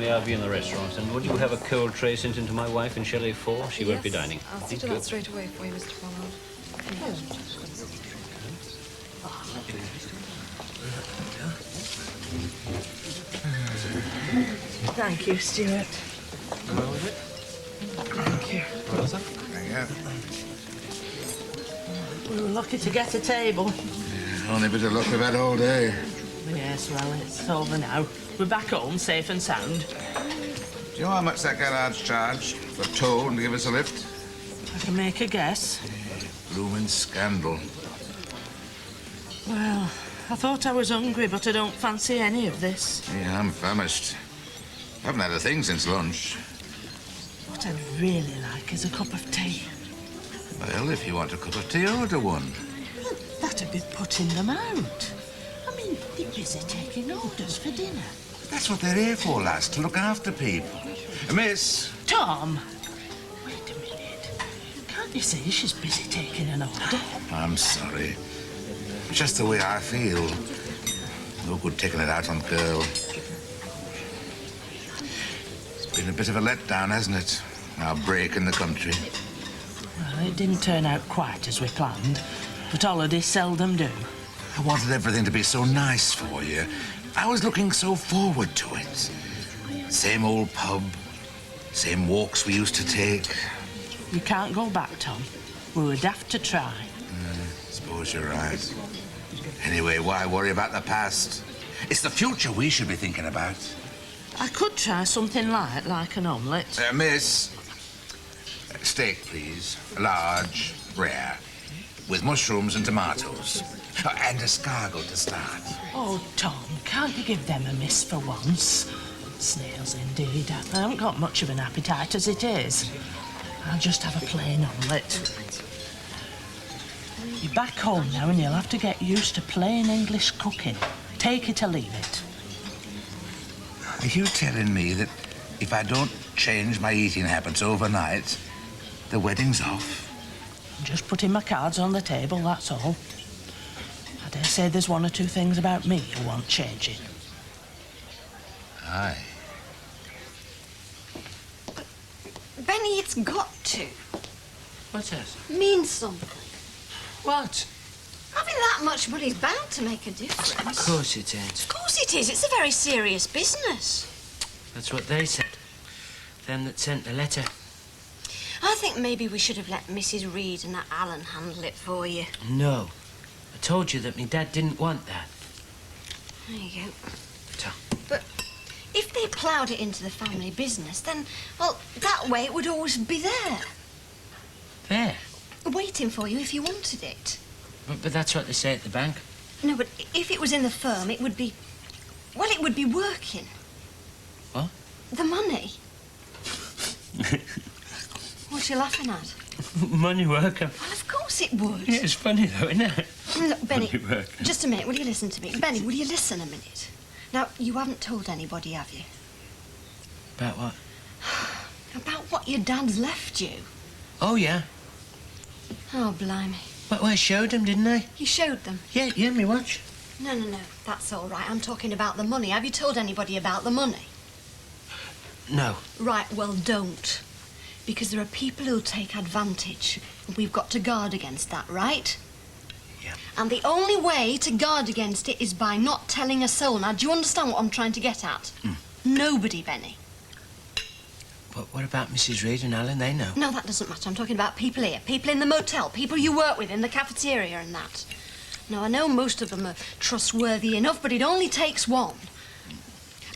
I'll be in the restaurant. And would you have a cold tray sent in to my wife in Chalet 4? She won't be dining. I'll see to that straight away for you, Mr. Pollard. Thank you, Stuart. Well with it? Thank you. Well, sir? We were lucky to get a table. Only bit of luck we've had all day. Yes, well, it's over now. We're back home, safe and sound. Do you know how much that garage charged for tow and to give us a lift? I can make a guess. Blooming scandal. Well, I thought I was hungry, but I don't fancy any of this. Yeah, I'm famished. Haven't had a thing since lunch. What I'd really like is a cup of tea. Well, if you want a cup of tea, order one. Well, that'd be putting them out. I mean, they're busy taking orders for dinner. That's what they're here for, lass, to look after people. Miss! Tom! Wait a minute. Can't you see she's busy taking an order? I'm sorry. Just the way I feel. No good taking it out on girl. It's been a bit of a letdown, hasn't it? Our break in the country. Well, it didn't turn out quite as we planned, but holidays seldom do. I wanted everything to be so nice for you. I was looking so forward to it. Same old pub, same walks we used to take. You can't go back, Tom. We were daft to try. Suppose you're right. Anyway, why worry about the past? It's the future we should be thinking about. I could try something light, like an omelette. Miss. Steak, please. Large, rare. With mushrooms and tomatoes. And escargot to start. Oh, Tom, can't you give them a miss for once? Snails, indeed. I haven't got much of an appetite as it is. I'll just have a plain omelette. You're back home now and you'll have to get used to plain English cooking. Take it or leave it. Are you telling me that if I don't change my eating habits overnight, the wedding's off? Just putting my cards on the table, that's all. I dare say there's one or two things about me you want changing. Aye. Benny, it's got to. What's that? Means something. What? Having that much money's bound to make a difference. Of course it ain't. Of course it is. It's a very serious business. That's what they said. Them that sent the letter. I think maybe we should have let Mrs. Reed and that Alan handle it for you. No. I told you that my dad didn't want that. There you go. Tom. But if they ploughed it into the family business, then, well, that way it would always be there. There. Waiting for you if you wanted it. But that's what they say at the bank. No, but if it was in the firm, it would be... Well, it would be working. What? The money. What are you laughing at? Money worker. Well, of course it would. Yeah, it's funny though, isn't it? Look, Benny, Money worker. just a minute. Will you listen to me? Benny, will you listen a minute? Now, you haven't told anybody, have you? About what? About what your dad's left you. Oh, yeah. Oh, blimey. Well, I showed them, didn't I? You showed them? Yeah, me watch. No, that's all right. I'm talking about the money. Have you told anybody about the money? No. Right, well, don't. Because there are people who'll take advantage. We've got to guard against that, right? Yeah. And the only way to guard against it is by not telling a soul. Now, do you understand what I'm trying to get at? Nobody, Benny. But what about Mrs. Reed and Alan? They know. No, that doesn't matter. I'm talking about people here. People in the motel. People you work with in the cafeteria and that. Now, I know most of them are trustworthy enough, but it only takes one.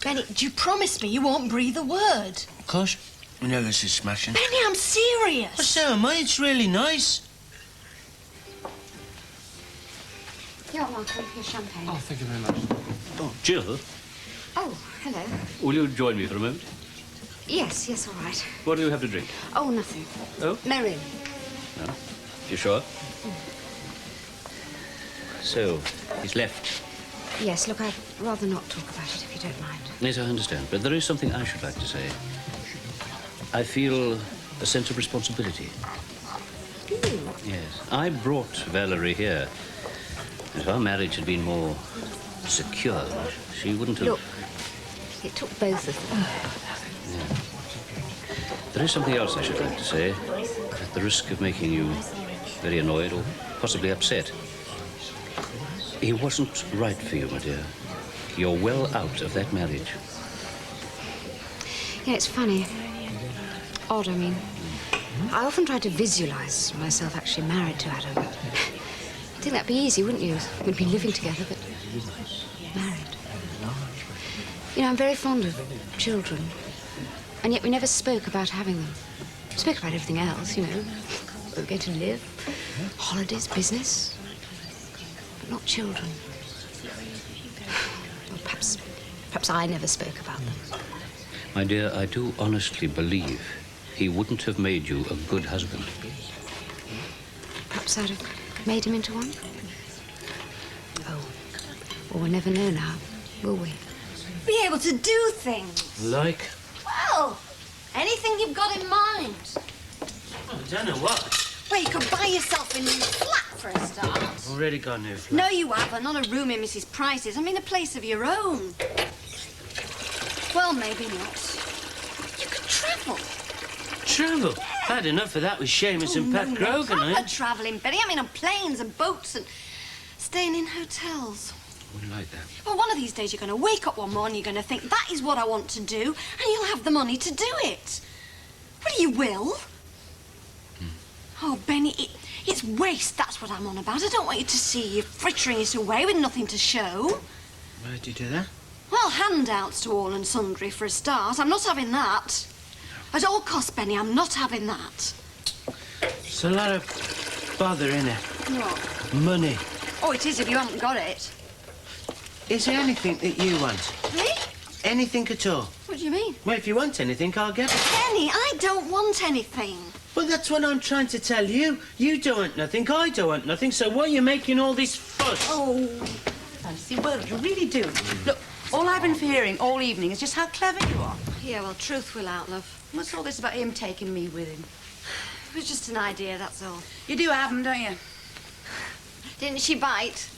Benny, do you promise me you won't breathe a word? Of course. You know this is smashing. Benny, I'm serious. Well, so am I. It's really nice. You're welcome. Your champagne. Oh, thank you very much. Oh, Jill, Oh, hello. will you join me for a moment? Yes, all right. What do you have to drink? Oh, nothing. Oh? Merry. No. You sure? So, he's left. Yes, look, I'd rather not talk about it if you don't mind. Yes, I understand. But there is something I should like to say. I feel a sense of responsibility. Do you? Yes. I brought Valerie here. If our marriage had been more secure, she wouldn't have... Look, It took both of them. There is something else I should like to say, at the risk of making you very annoyed or possibly upset. He wasn't right for you, my dear. You're well out of that marriage. Yeah, it's funny. Odd, I mean. I often try to visualise myself actually married to Adam. You'd think that'd be easy, wouldn't you? We'd be living together, but married. You know, I'm very fond of children, and yet we never spoke about having them. We spoke about everything else, you know. Where we're going to live, holidays, business, but not children. Well, perhaps I never spoke about them. My dear, I do honestly believe he wouldn't have made you a good husband. Perhaps I'd have made him into one? Oh, well, we'll never know now, will we? Be able to do things. Like? Well, anything you've got in mind. I don't know what. Well, you could buy yourself a new flat for a start. Already got a new flat. No, you haven't. Not a room in Mrs. Price's. I mean, a place of your own. Well, maybe not. You could travel. Travel? I had enough of that with Seamus and Pat Grogan, Proper travelling, Betty. I mean, on planes and boats and staying in hotels. Wouldn't like that. Well, one of these days you're going to wake up one morning, you're going to think, that is what I want to do, and you'll have the money to do it. Well, you will. Oh, Benny, it's waste, that's what I'm on about. I don't want you to see you frittering it away with nothing to show. Why'd you do that? Well, handouts to all and sundry for a start. I'm not having that. At all costs, Benny, I'm not having that. It's a lot of bother, innit? What? Money. Oh, it is if you haven't got it. Is there anything that you want? Me? Anything at all? What do you mean? Well, if you want anything, I'll get it. Benny, I don't want anything. Well, that's what I'm trying to tell you. You don't want nothing, I don't want nothing, so why are you making all this fuss? Oh. Fancy words, you really do. Look, all I've been hearing all evening is just how clever you are. Yeah, well, truth will out, love. What's all this about him taking me with him? It was just an idea, that's all. You do have him, don't you? Didn't she bite?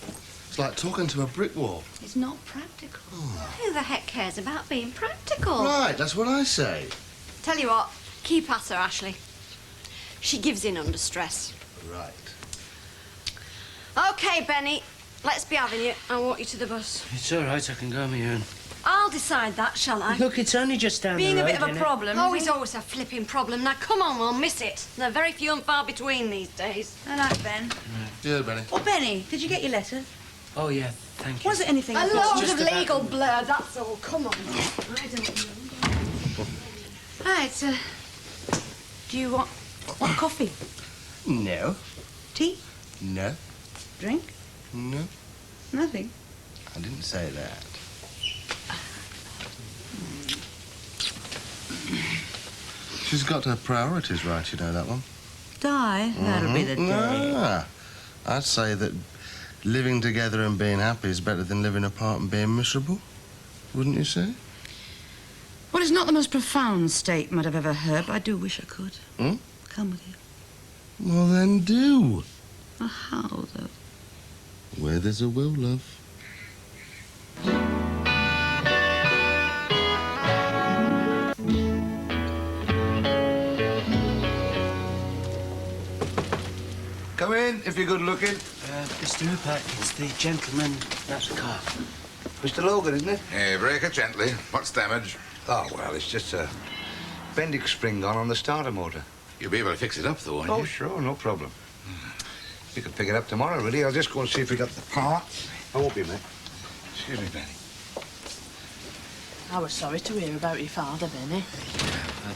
It's like talking to a brick wall. It's not practical. Who the heck cares about being practical? Right, that's what I say. Tell you what, keep at her, Ashley. She gives in under stress. Right. OK, Benny, let's be having you. I'll walk you to the bus. It's all right, I can go on my own. I'll decide that, shall I? Look, it's only just down Being the road, a bit of a innit? problem. Oh, he's always a flipping problem. Now, come on, we'll miss it. They're very few and far between these days. I like Ben. Yeah, Benny. Oh, Benny, did you get your letter? Oh, yeah, thank you. Was it anything? A of load just of about- legal blur, that's all. Come on. I don't know. Right, Do you want coffee? No. Tea? No. Drink? No. Nothing. I didn't say that. She's got her priorities right, you know that one. Die? That'll be the day. Ah, I'd say that living together and being happy is better than living apart and being miserable. Wouldn't you say? Well, it's not the most profound statement I've ever heard, but I do wish I could. Hmm? Come with you. Well, then do. Oh, how, though? Where there's a will, love. Come in, if you're good looking. Mr. Rupert, it's the gentleman, that's the car. Mr. Logan, isn't it? Hey, break it gently. What's damage? Oh, well, it's just a bendix spring gone on the starter motor. You'll be able to fix it up, though, won't you? Oh, sure, no problem. You can pick it up tomorrow, really. I'll just go and see if we got the part. I won't be a minute. Excuse me, Benny. I was sorry to hear about your father, Benny.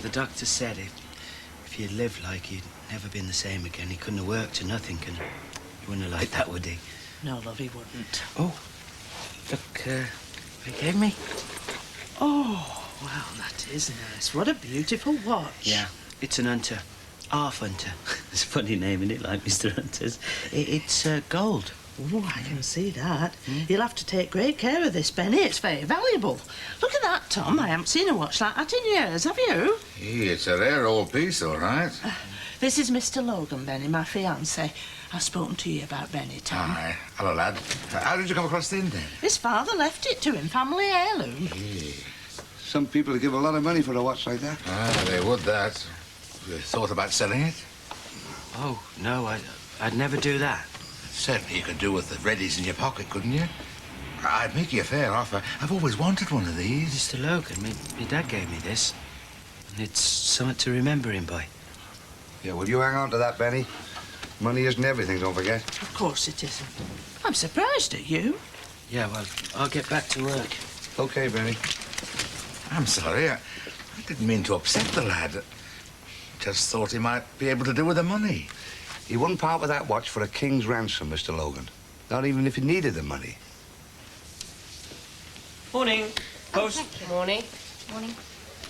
The doctor said if you'd lived like you'd never been the same again, he couldn't have worked or nothing, and he wouldn't have liked that, would he? No, love, he wouldn't. Oh, look, they gave me. Oh, wow, that is nice. What a beautiful watch. Yeah, it's an Hunter. Half Hunter. It's a funny name, isn't it, like Mr. Hunter's? It's gold. Oh, I can see that. You'll have to take great care of this, Benny. It's very valuable. Look at that, Tom. I haven't seen a watch like that in years, have you? Hey, it's a rare old piece, all right. This is Mr. Logan, Benny, my fiancé. I've spoken to you about Benny, Tom. Aye. Hello, lad. How did you come across the thing, then? His father left it to him, family heirloom. Hey. Some people would give a lot of money for a watch like that. Ah, they would that. Have you thought about selling it? Oh, no, I'd never do that. Certainly you could do with the readies in your pocket, couldn't you? I'd make you a fair offer. I've always wanted one of these. Mr. Logan, my dad gave me this. And it's something to remember him by. Yeah, will you hang on to that, Benny? Money isn't everything, don't forget. Of course it isn't. I'm surprised at you. Yeah, well, I'll get back to work. Okay, Benny. I'm sorry. I didn't mean to upset the lad. Just thought he might be able to do with the money. He wouldn't part with that watch for a king's ransom, Mr. Logan. Not even if he needed the money. Morning. Post. Morning. Morning.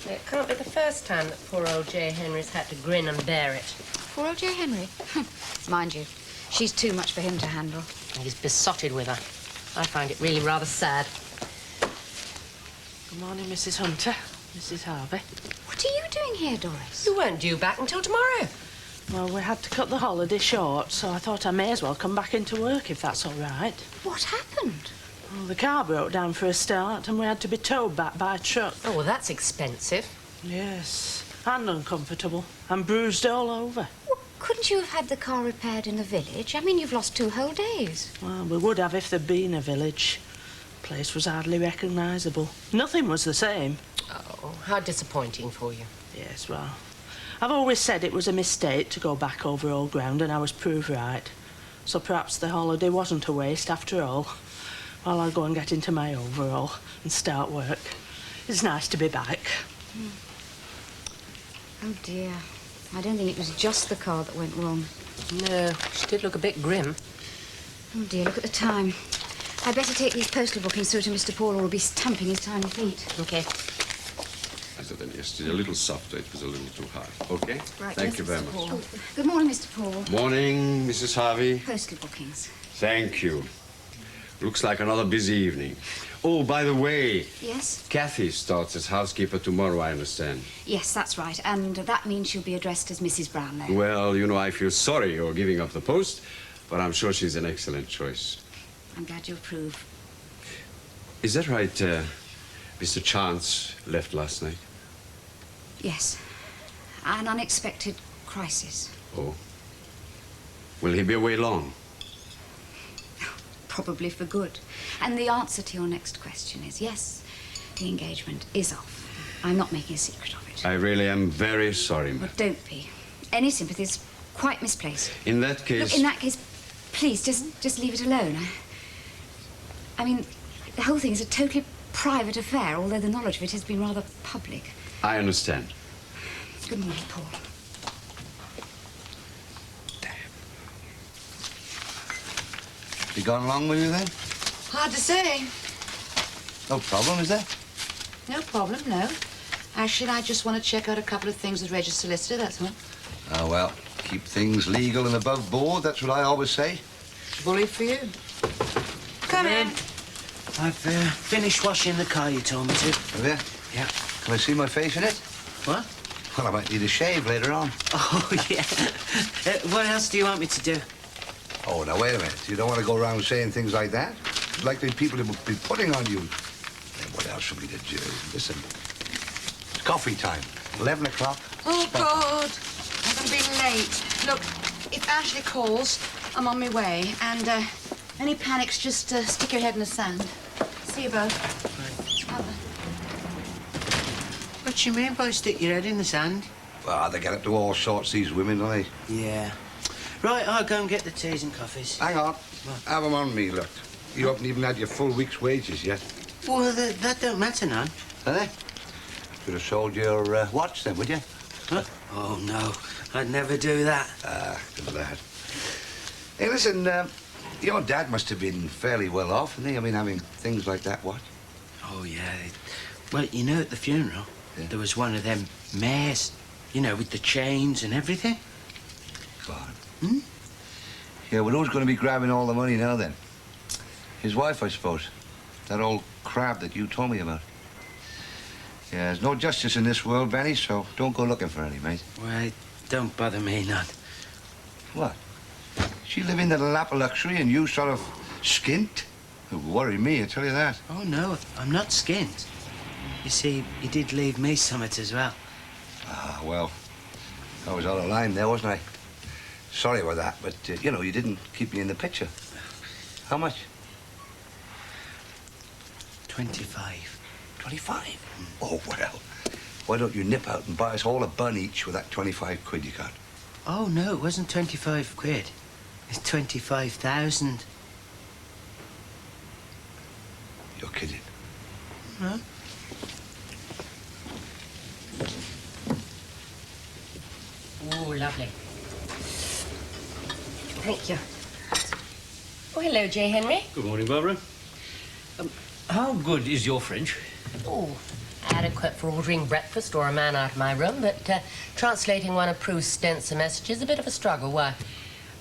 It can't be the first time that poor old J. Henry's had to grin and bear it. Poor old J. Henry. Mind you, she's too much for him to handle. He's besotted with her. I find it really rather sad. Good morning, Mrs. Hunter. Mrs. Harvey. What are you doing here, Doris? You weren't due back until tomorrow. Well, we had to cut the holiday short, so I thought I may as well come back into work if that's all right. What happened? Well, the car broke down for a start and we had to be towed back by a truck. Oh, well, that's expensive. Yes, and uncomfortable, and bruised all over. Well, couldn't you have had the car repaired in the village? I mean, you've lost 2 whole days. Well, we would have if there'd been a village. The place was hardly recognisable. Nothing was the same. Oh, how disappointing for you. Yes, well, I've always said it was a mistake to go back over old ground, and I was proved right. So perhaps the holiday wasn't a waste after all. Well, I'll go and get into my overall and start work. It's nice to be back. Oh, dear. I don't think it was just the car that went wrong. No, she did look a bit grim. Oh, dear, look at the time. I'd better take these postal bookings through to Mr. Paul, or he'll be stamping his tiny feet. OK. As than yesterday, a little softer, it was a little too hard. OK? Right, Thank yes, you very Mr. much. Paul. Oh, good morning, Mr. Paul. Morning, Mrs. Harvey. Postal bookings. Thank you. Looks like another busy evening. Oh, by the way, Yes? Kathy starts as housekeeper tomorrow, I understand. Yes, that's right. And that means she'll be addressed as Mrs. Brownlow. Well, you know, I feel sorry you're giving up the post, but I'm sure she's an excellent choice. I'm glad you approve. Is that right, Mr. Chance left last night? Yes. An unexpected crisis. Oh. Will he be away long? Probably for good. And the answer to your next question is yes, the engagement is off. I'm not making a secret of it. I really am very sorry, ma'am. Well, don't be. Any sympathy is quite misplaced. In that case... Look, in that case, please, just leave it alone. I mean, the whole thing is a totally private affair, although the knowledge of it has been rather public. I understand. Good morning, Paul. She gone along with you then? Hard to say. No problem, is there? No problem, no. Actually, I just want to check out a couple of things with Register Solicitor, that's all. Ah, well, keep things legal and above board, that's what I always say. Bully for you. Come in. I've finished washing the car you told me to. Have you? Yeah. Can I see my face in it? What? Well, I might need a shave later on. Oh, yeah. What else do you want me to do? Oh, now, wait a minute. You don't want to go around saying things like that? It's like the people would be putting on you. And what else should we do? Listen, it's coffee time. 11 o'clock. Oh, God. I'm going to be late. Look, if Ashley calls, I'm on my way. And any panics, just stick your head in the sand. See you both. Right. What you mean by stick your head in the sand? Well, they get up to all sorts, these women, don't they? Yeah. Right, I'll go and get the teas and coffees. Hang on. Have them on me, look. You haven't even had your full week's wages yet. Well, that don't matter none. Eh? Should have sold your watch then, would you? Huh? Oh, no. I'd never do that. Ah, good lad. Hey, listen, your dad must have been fairly well off, hasn't he? I mean, having things like that, what? Oh, yeah. Well, you know, at the funeral, there was one of them mares, you know, with the chains and everything. God. Hmm? Yeah, well, who's going to be grabbing all the money now, then? His wife, I suppose. That old crab that you told me about. Yeah, there's no justice in this world, Benny, so don't go looking for any, mate. Well, don't bother me none. What? She live in the lap of luxury and you sort of skint? It would worry me, I tell you that. Oh, no, I'm not skint. You see, he did leave me summit as well. Ah, well, I was out of line there, wasn't I? Sorry about that, but, you know, you didn't keep me in the picture. How much? 25. 25? Oh, well. Why don't you nip out and buy us all a bun each with that 25 quid you got? Oh, no, it wasn't 25 quid. It's 25,000. You're kidding. No? Oh, lovely. Thank you. Oh, hello, J. Henry. Good morning, Barbara. How good is your French? Oh, adequate for ordering breakfast or a man out of my room, but translating one of Proust's stanza messages is a bit of a struggle. Why?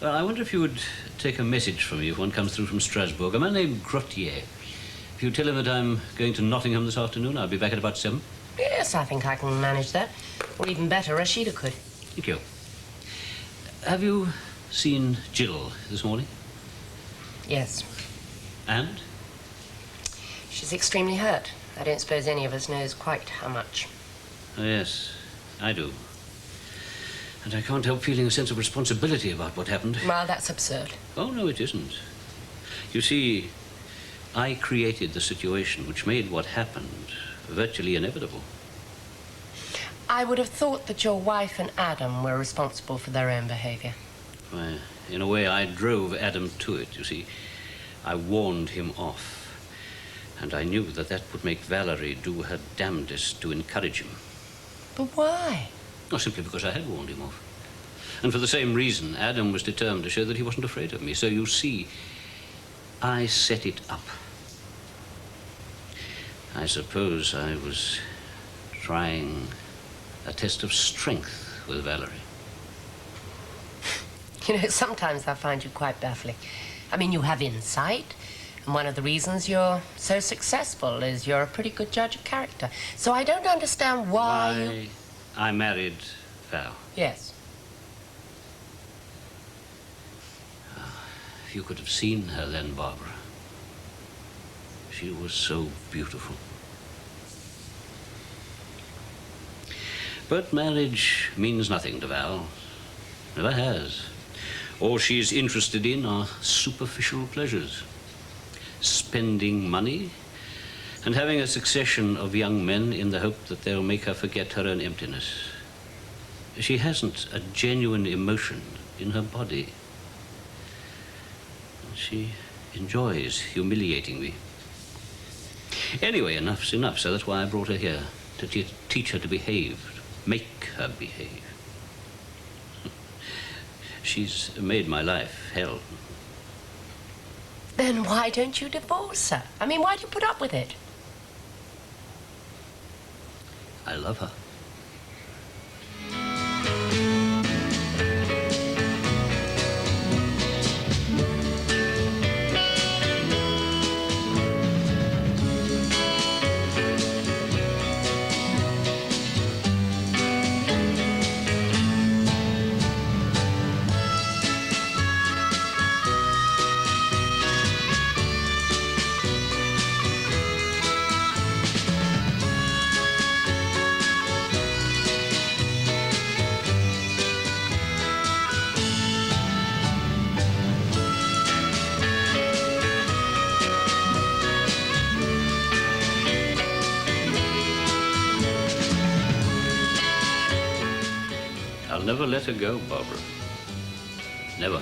Well, I wonder if you would take a message from me if one comes through from Strasbourg. A man named Grottier. If you tell him that I'm going to Nottingham this afternoon, I'll be back at about 7. Yes, I think I can manage that. Or even better, Rashida could. Thank you. Have you seen Jill this morning? Yes. And? She's extremely hurt. I don't suppose any of us knows quite how much. Oh, yes, I do. And I can't help feeling a sense of responsibility about what happened. Well, that's absurd. Oh, no, it isn't. You see, I created the situation which made what happened virtually inevitable. I would have thought that your wife and Adam were responsible for their own behavior. Why, in a way, I drove Adam to it, you see. I warned him off. And I knew that that would make Valerie do her damnedest to encourage him. But why? Oh, simply because I had warned him off. And for the same reason, Adam was determined to show that he wasn't afraid of me. So you see, I set it up. I suppose I was trying a test of strength with Valerie. You know, sometimes I find you quite baffling. I mean, you have insight, and one of the reasons you're so successful is you're a pretty good judge of character. So I don't understand why I married Val. Yes. If you could have seen her then, Barbara. She was so beautiful. But marriage means nothing to Val. Never has. All she's interested in are superficial pleasures. Spending money and having a succession of young men in the hope that they'll make her forget her own emptiness. She hasn't a genuine emotion in her body. She enjoys humiliating me. Anyway, enough's enough, so that's why I brought her here, to teach her to behave, make her behave. She's made my life hell. Then why don't you divorce her? I mean, why do you put up with it? I love her. Never let her go, Barbara. Never.